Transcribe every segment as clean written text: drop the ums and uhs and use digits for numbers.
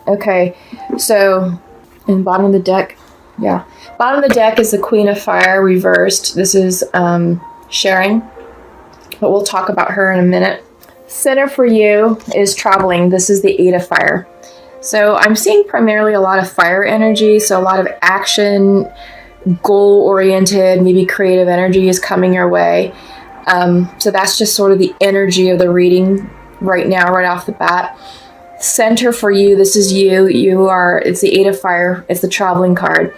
Okay, so in bottom of the deck, yeah. Bottom of the deck is the Queen of Fire reversed. This is sharing, but we'll talk about her in a minute. Center for you is traveling. This is the Eight of Fire. So I'm seeing primarily a lot of fire energy, so a lot of action, goal-oriented, maybe creative energy is coming your way. So that's just sort of the energy of the reading right now, right off the bat. Center for you, this is you. It's the Eight of Fire. It's the traveling card.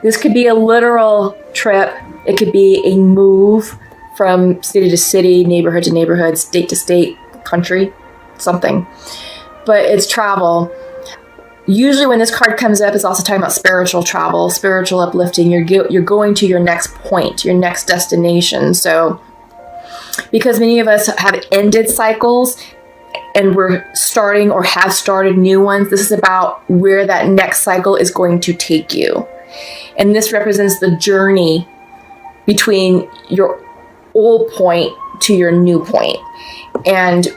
This could be a literal trip. It could be a move from city to city, neighborhood to neighborhood, state to state, country, something. But it's travel. Usually when this card comes up, it's also talking about spiritual travel, spiritual uplifting. You're going to your next point, your next destination. So because many of us have ended cycles and we're starting or have started new ones, this is about where that next cycle is going to take you. And this represents the journey between your old point to your new point. And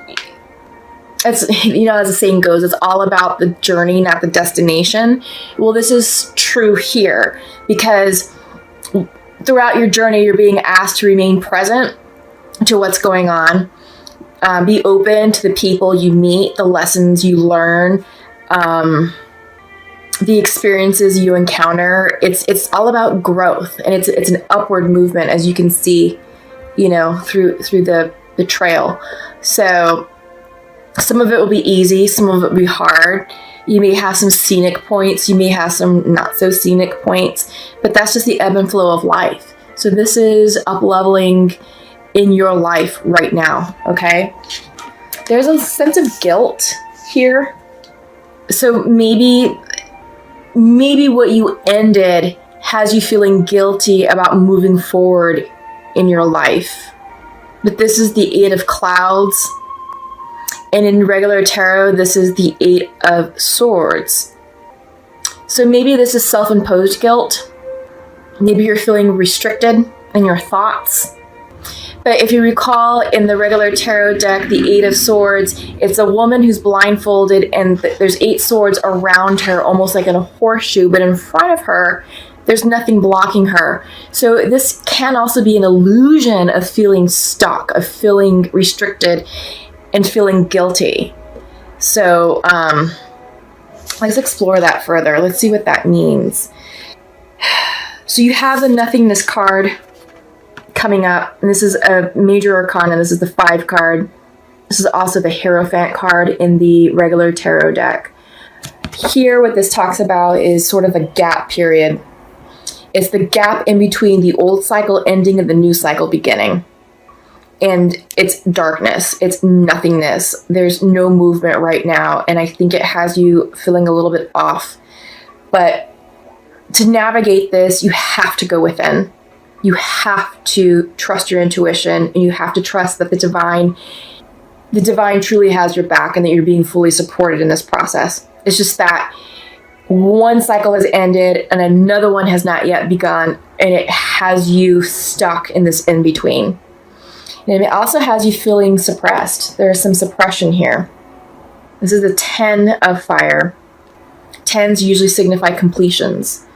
it's, as the saying goes, it's all about the journey, not the destination. Well, this is true here because throughout your journey, you're being asked to remain present to what's going on. Be open to the people you meet, the lessons you learn, the experiences you encounter. It's all about growth, and it's an upward movement, as you can see, through the trail. So some of it will be easy, some of it will be hard. You may have some scenic points, you may have some not so scenic points, but that's just the ebb and flow of life. So this is up-leveling in your life right now, okay? There's a sense of guilt here. So maybe what you ended has you feeling guilty about moving forward in your life. But this is the Eight of Clouds. And in regular tarot, this is the Eight of Swords. So maybe this is self-imposed guilt. Maybe you're feeling restricted in your thoughts. But if you recall, in the regular tarot deck, the Eight of Swords, it's a woman who's blindfolded and there's 8 swords around her, almost like in a horseshoe, but in front of her, there's nothing blocking her. So this can also be an illusion of feeling stuck, of feeling restricted, and feeling guilty. So let's explore that further. Let's see what that means. So you have the Nothingness card coming up, and this is a major arcana. This is the 5 card. This is also the Hierophant card in the regular tarot deck. Here, what this talks about is sort of a gap period. It's the gap in between the old cycle ending and the new cycle beginning. And it's darkness. It's nothingness. There's no movement right now. And I think it has you feeling a little bit off. But to navigate this, you have to go within. You have to trust your intuition, and you have to trust that the divine truly has your back and that you're being fully supported in this process. It's just that one cycle has ended and another one has not yet begun, and it has you stuck in this in-between. And it also has you feeling suppressed. There's some suppression here. This is the 10 of Fire. 10s usually signify completions.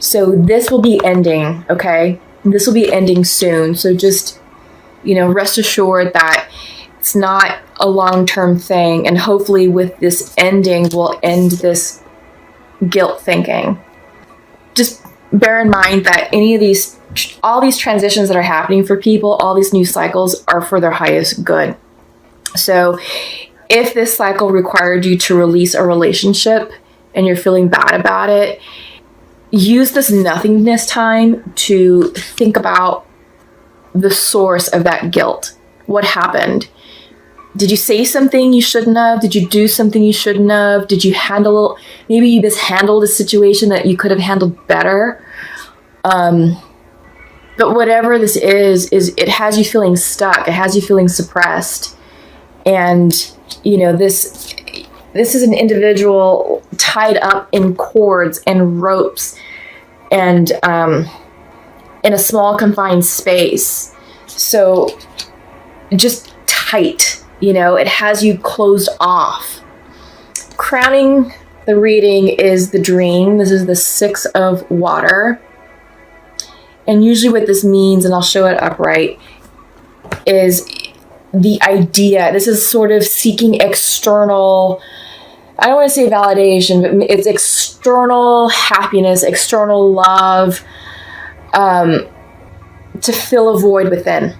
So this will be ending, okay? This will be ending soon. So just, rest assured that it's not a long-term thing. And hopefully with this ending, we'll end this guilt thinking. Just bear in mind that all these transitions that are happening for people, all these new cycles are for their highest good. So if this cycle required you to release a relationship and you're feeling bad about it, use this nothingness time to think about the source of that guilt. What happened? Did you say something you shouldn't have? Did you do something you shouldn't have? Did you maybe you mishandled a situation that you could have handled better? But whatever this is it has you feeling stuck. It has you feeling suppressed. And, this is an individual tied up in cords and ropes and in a small confined space. So just tight, it has you closed off. Crowning the reading is the dream. This is the 6 of water. And usually what this means, and I'll show it upright, is the idea. This is sort of seeking external, I don't want to say validation, but it's external happiness, external love, to fill a void within.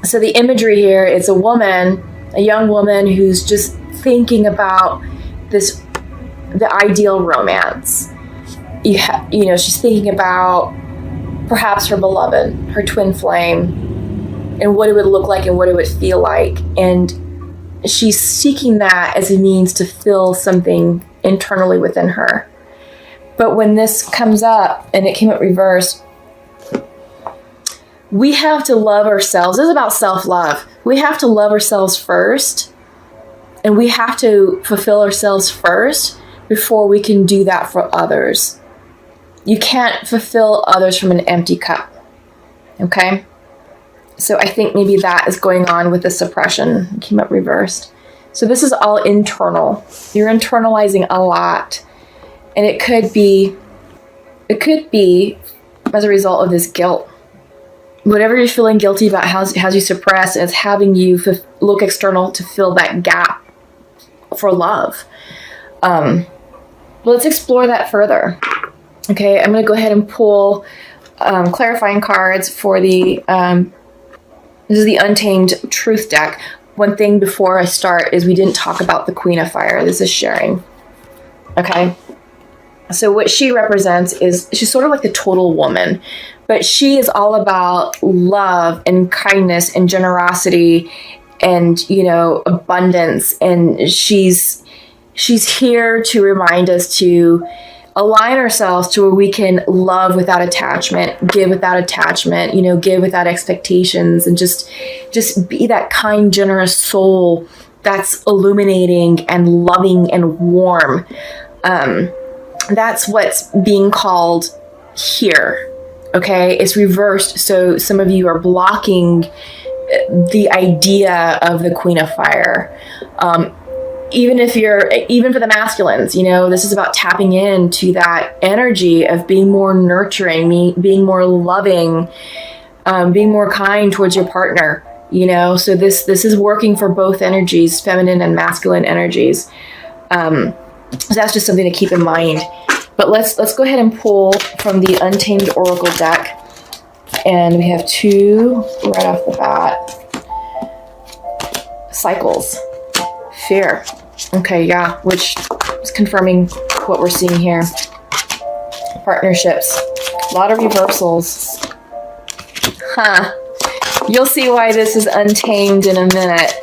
So the imagery here, it's a woman, a young woman who's just thinking about the ideal romance. You know, she's thinking about perhaps her beloved, her twin flame, and what it would look like and what it would feel like. And she's seeking that as a means to fill something internally within her. But when this comes up, and it came up reversed, we have to love ourselves. This is about self-love. We have to love ourselves first, and we have to fulfill ourselves first before we can do that for others. You can't fulfill others from an empty cup. Okay? So I think maybe that is going on with the suppression. It came up reversed. So this is all internal. You're internalizing a lot. And it could be as a result of this guilt. Whatever you're feeling guilty about has you suppressed, and it's having you look external to fill that gap for love. Let's explore that further. Okay, I'm going to go ahead and pull clarifying cards for the, this is the Untamed Truth deck. One thing before I start is we didn't talk about the Queen of Fire. This is sharing. Okay, so what she represents is she's sort of like the total woman, but she is all about love and kindness and generosity and, you know, abundance. And she's here to remind us to align ourselves to where we can love without attachment, give without attachment, you know, give without expectations, and just be that kind, generous soul that's illuminating and loving and warm. That's what's being called here. Okay, it's reversed. So some of you are blocking the idea of the Queen of Fire. Even for the masculines, you know, this is about tapping into that energy of being more nurturing, being more loving, being more kind towards your partner, you know. So this is working for both energies, feminine and masculine energies. So that's just something to keep in mind. But let's go ahead and pull from the Untamed Oracle deck. And we have 2 right off the bat. Cycles. Fear. Okay, yeah, which is confirming what we're seeing here. Partnerships. A lot of reversals. You'll see why this is untamed in a minute.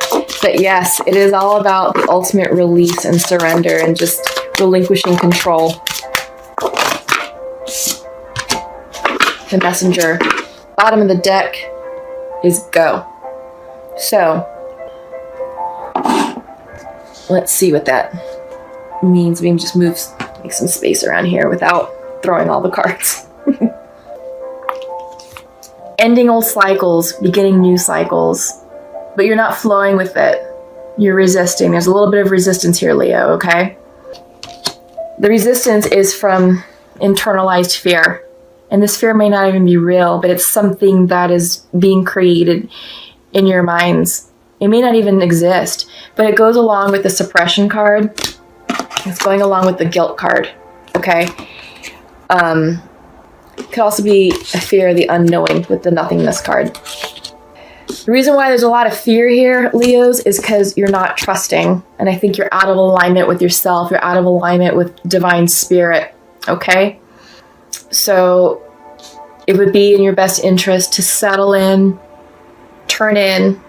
But yes, it is all about the ultimate release and surrender and just relinquishing control. The Messenger. Bottom of the deck is go. So, let's see what that means. We can just make some space around here without throwing all the cards. Ending old cycles, beginning new cycles. But you're not flowing with it. You're resisting. There's a little bit of resistance here, Leo, okay? The resistance is from internalized fear. And this fear may not even be real, but it's something that is being created in your minds. It may not even exist, but it goes along with the suppression card. It's going along with the guilt card, okay? It could also be a fear of the unknowing with the nothingness card. The reason why there's a lot of fear here, Leos, is because you're not trusting. And I think you're out of alignment with yourself. You're out of alignment with divine spirit, okay? So it would be in your best interest to settle in, turn in,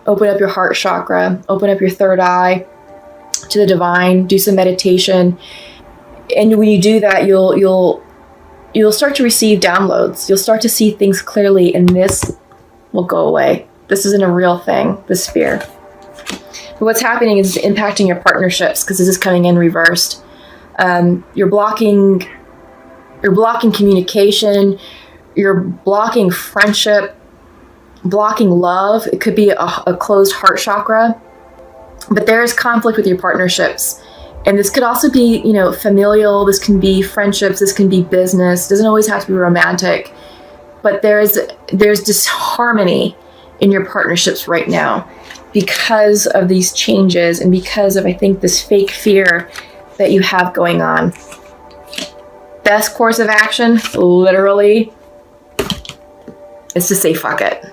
open up your heart chakra, open up your third eye to the divine, do some meditation. And when you do that, you'll start to receive downloads. You'll start to see things clearly, and this will go away. This isn't a real thing, this fear. But what's happening is impacting your partnerships, because this is coming in reversed. You're blocking communication, you're blocking friendship, blocking love. It could be a closed heart chakra. But there is conflict with your partnerships. And this could also be, familial. This can be friendships. This can be business. It doesn't always have to be romantic. But there's disharmony in your partnerships right now because of these changes and because of, I think, this fake fear that you have going on. Best course of action, literally, is to say fuck it.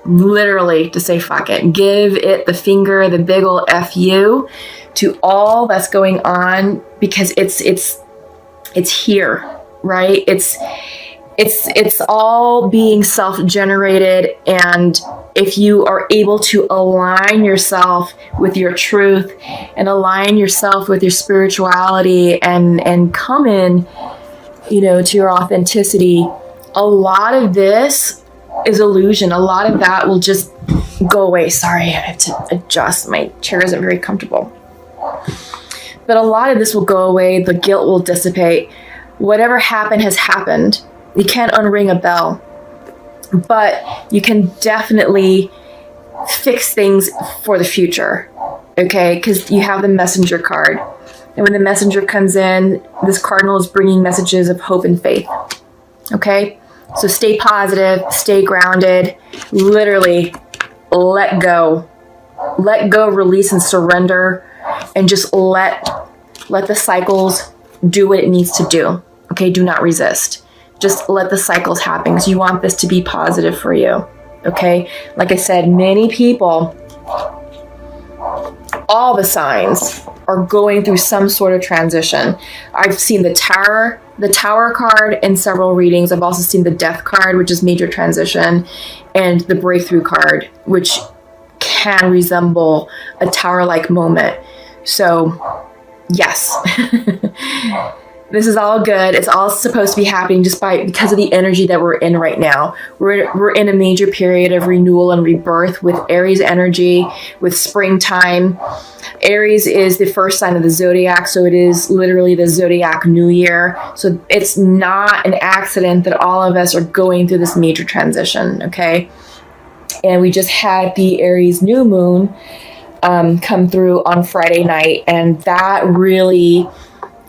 Literally to say fuck it. Give it the finger, the big ol' F you to all that's going on, because it's here, right? It's all being self-generated, and if you are able to align yourself with your truth and align yourself with your spirituality and come in, to your authenticity, a lot of this is illusion. A lot of that will just go away. Sorry, I have to adjust. My chair isn't very comfortable. But a lot of this will go away. The guilt will dissipate. Whatever happened has happened. You can't unring a bell. But you can definitely fix things for the future. Okay? Because you have the messenger card. And when the messenger comes in, this cardinal is bringing messages of hope and faith. Okay? So stay positive, stay grounded, literally let go. Let go, release, and surrender, and just let the cycles do what it needs to do. Okay, do not resist. Just let the cycles happen, because you want this to be positive for you. Okay, like I said, many people, all the signs are going through some sort of transition. I've seen the Tower card in several readings. I've also seen the Death card, which is major transition, and the Breakthrough card, which can resemble a tower-like moment. So, yes. This is all good. It's all supposed to be happening because of the energy that we're in right now. We're in a major period of renewal and rebirth with Aries energy, with springtime. Aries is the first sign of the zodiac, so it is literally the zodiac new year. So it's not an accident that all of us are going through this major transition, okay? And we just had the Aries new moon come through on Friday night, and that really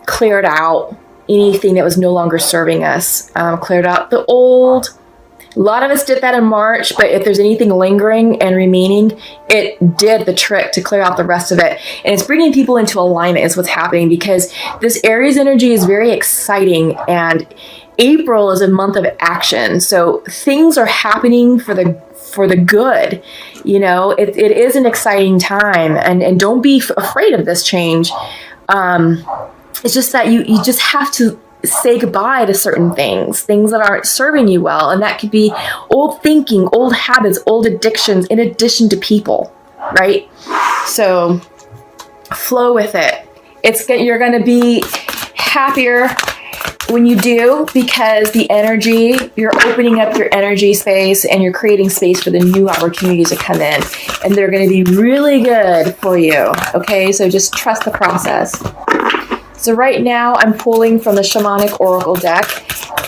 cleared out anything that was no longer serving us, cleared out the old. A lot of us did that in March, but if there's anything lingering and remaining, it did the trick to clear out the rest of it. And it's bringing people into alignment is what's happening, because this Aries energy is very exciting, and April is a month of action. So things are happening for the good. It is an exciting time, and don't be afraid of this change. It's just that you just have to say goodbye to certain things that aren't serving you well. And that could be old thinking, old habits, old addictions, in addition to people, right? So flow with it. You're going to be happier when you do, because you're opening up your energy space and you're creating space for the new opportunities to come in. And they're going to be really good for you. Okay, so just trust the process. So right now I'm pulling from the Shamanic Oracle deck,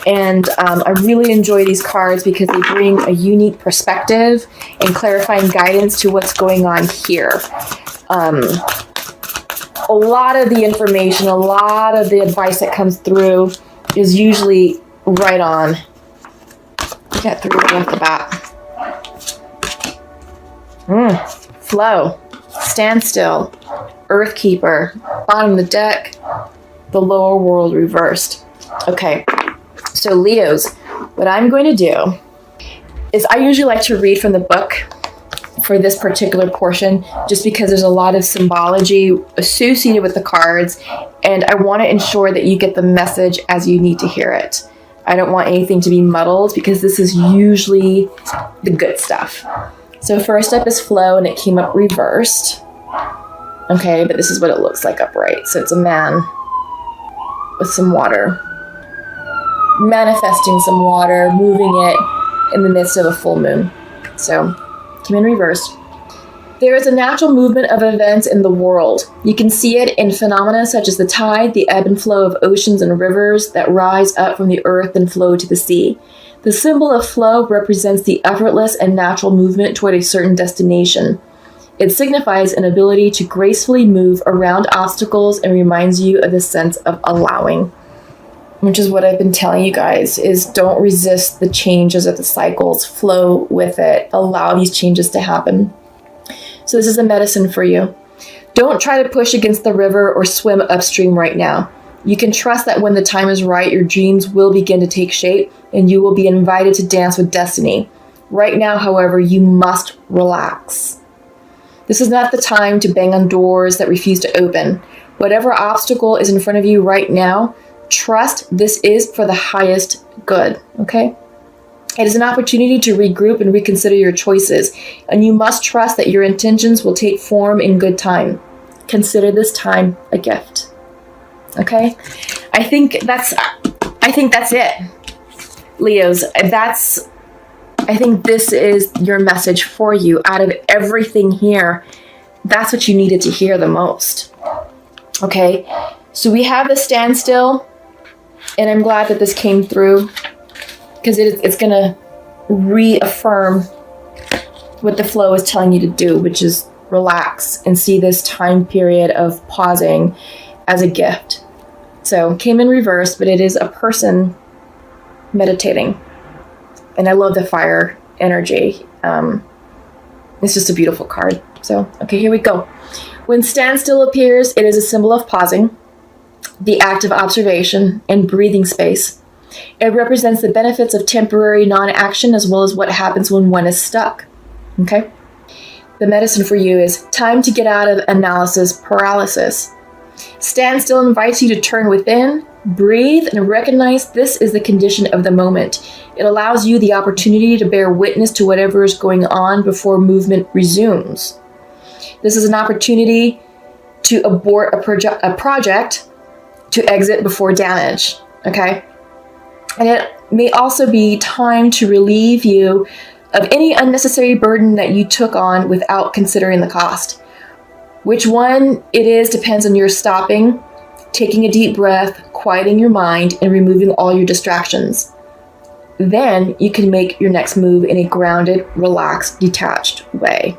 and I really enjoy these cards because they bring a unique perspective and clarifying guidance to what's going on here. A lot of the information, a lot of the advice that comes through is usually right on. Get through right off the bat. Flow. Stand still. Earthkeeper. Bottom of the deck. The lower world reversed. Okay. So Leos, what I'm going to do is I usually like to read from the book for this particular portion, just because there's a lot of symbology associated with the cards, and I want to ensure that you get the message as you need to hear it. I don't want anything to be muddled, because this is usually the good stuff. So first up is flow, and it came up reversed. Okay, but this is what it looks like upright. So it's a man with some water, manifesting some water, moving it in the midst of a full moon. So came in reversed. There is a natural movement of events in the world. You can see it in phenomena such as the tide, the ebb and flow of oceans and rivers that rise up from the earth and flow to the sea. The symbol of flow represents the effortless and natural movement toward a certain destination. It signifies an ability to gracefully move around obstacles and reminds you of the sense of allowing, which is what I've been telling you guys, is don't resist the changes of the cycles, flow with it, allow these changes to happen. So this is a medicine for you. Don't try to push against the river or swim upstream right now. You can trust that when the time is right, your dreams will begin to take shape and you will be invited to dance with destiny. Right now, however, you must relax. This is not the time to bang on doors that refuse to open. Whatever obstacle is in front of you right now, trust this is for the highest good, okay? It is an opportunity to regroup and reconsider your choices, and you must trust that your intentions will take form in good time. Consider this time a gift, okay? I think that's it, Leos. I think this is your message for you. Out of everything here, that's what you needed to hear the most. Okay, so we have the standstill, and I'm glad that this came through because it's going to reaffirm what the flow is telling you to do, which is relax and see this time period of pausing as a gift. So came in reverse, but it is a person meditating. And I love the fire energy. It's just a beautiful card. So, okay, here we go. When standstill appears, it is a symbol of pausing, the act of observation, and breathing space. It represents the benefits of temporary non-action as well as what happens when one is stuck. Okay? The medicine for you is time to get out of analysis paralysis. Standstill invites you to turn within, breathe, and recognize this is the condition of the moment. It allows you the opportunity to bear witness to whatever is going on before movement resumes. This is an opportunity to abort a project, to exit before damage, okay? And it may also be time to relieve you of any unnecessary burden that you took on without considering the cost. Which one it is depends on your stopping, taking a deep breath, quieting your mind, and removing all your distractions. Then you can make your next move in a grounded, relaxed, detached way.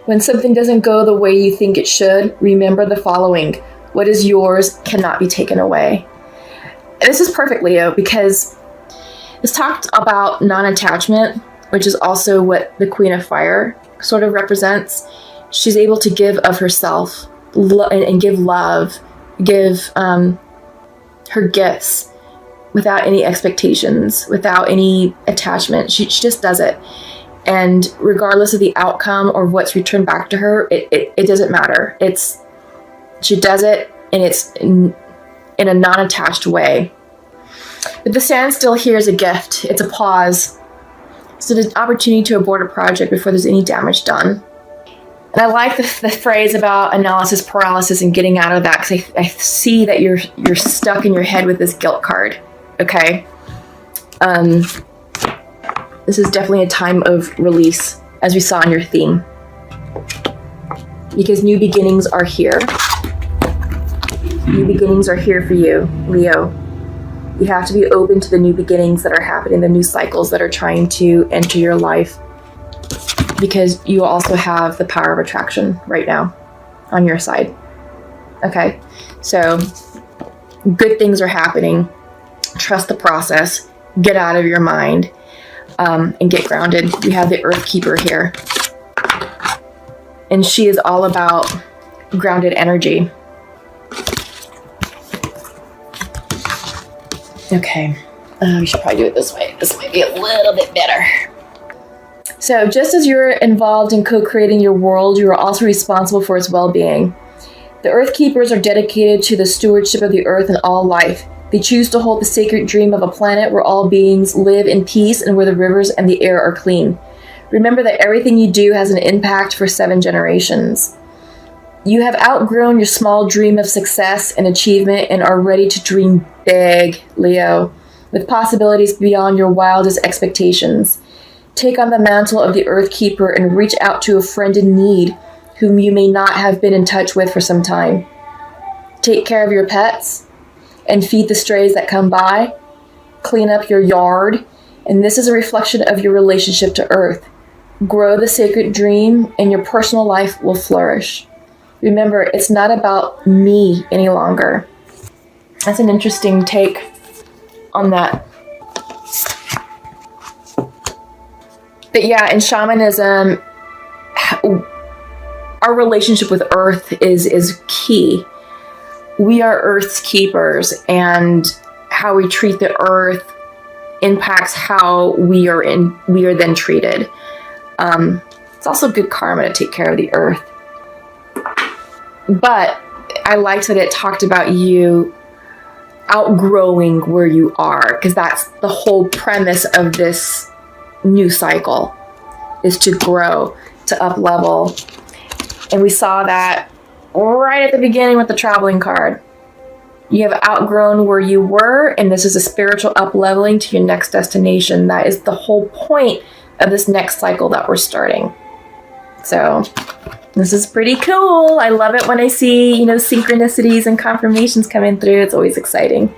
When something doesn't go the way you think it should, remember the following. What is yours cannot be taken away. And this is perfect, Leo, because it's talked about non-attachment, which is also what the Queen of Fire sort of represents. She's able to give of herself and give love, give her gifts without any expectations, without any attachment. She just does it. And regardless of the outcome or what's returned back to her, it doesn't matter. She does it, and it's in a non-attached way. But the standstill here is a gift. It's a pause. It's an opportunity to abort a project before there's any damage done. And I like the phrase about analysis paralysis and getting out of that, because I see that you're stuck in your head with this guilt card. Okay. This is definitely a time of release, as we saw in your theme. Because new beginnings are here. New beginnings are here for you, Leo. You have to be open to the new beginnings that are happening, the new cycles that are trying to enter your life. Because you also have the power of attraction right now on your side. Okay? So, good things are happening. Trust the process. Get out of your mind. And get grounded. We have the Earth Keeper here. And she is all about grounded energy. Okay. We should probably do it this way. This might be a little bit better. So, just as you're involved in co-creating your world, you are also responsible for its well-being. The Earth Keepers are dedicated to the stewardship of the Earth and all life. They choose to hold the sacred dream of a planet where all beings live in peace and where the rivers and the air are clean. Remember that everything you do has an impact for 7 generations. You have outgrown your small dream of success and achievement and are ready to dream big, Leo, with possibilities beyond your wildest expectations. Take on the mantle of the Earth Keeper and reach out to a friend in need whom you may not have been in touch with for some time. Take care of your pets and feed the strays that come by. Clean up your yard. And this is a reflection of your relationship to Earth. grow the sacred dream, and your personal life will flourish. Remember, it's not about me any longer. That's an interesting take on that. But yeah, in shamanism, our relationship with Earth is key. We are Earth's keepers, and how we treat the Earth impacts how we are then treated. It's also good karma to take care of the Earth. But I liked that it talked about you outgrowing where you are, because that's the whole premise of this new cycle, is to grow, to up level. And we saw that right at the beginning with the traveling card. You have outgrown where you were, and this is a spiritual up leveling to your next destination. That is the whole point of this next cycle that we're starting. So this is pretty cool. I love it when I see, synchronicities and confirmations coming through. It's always exciting.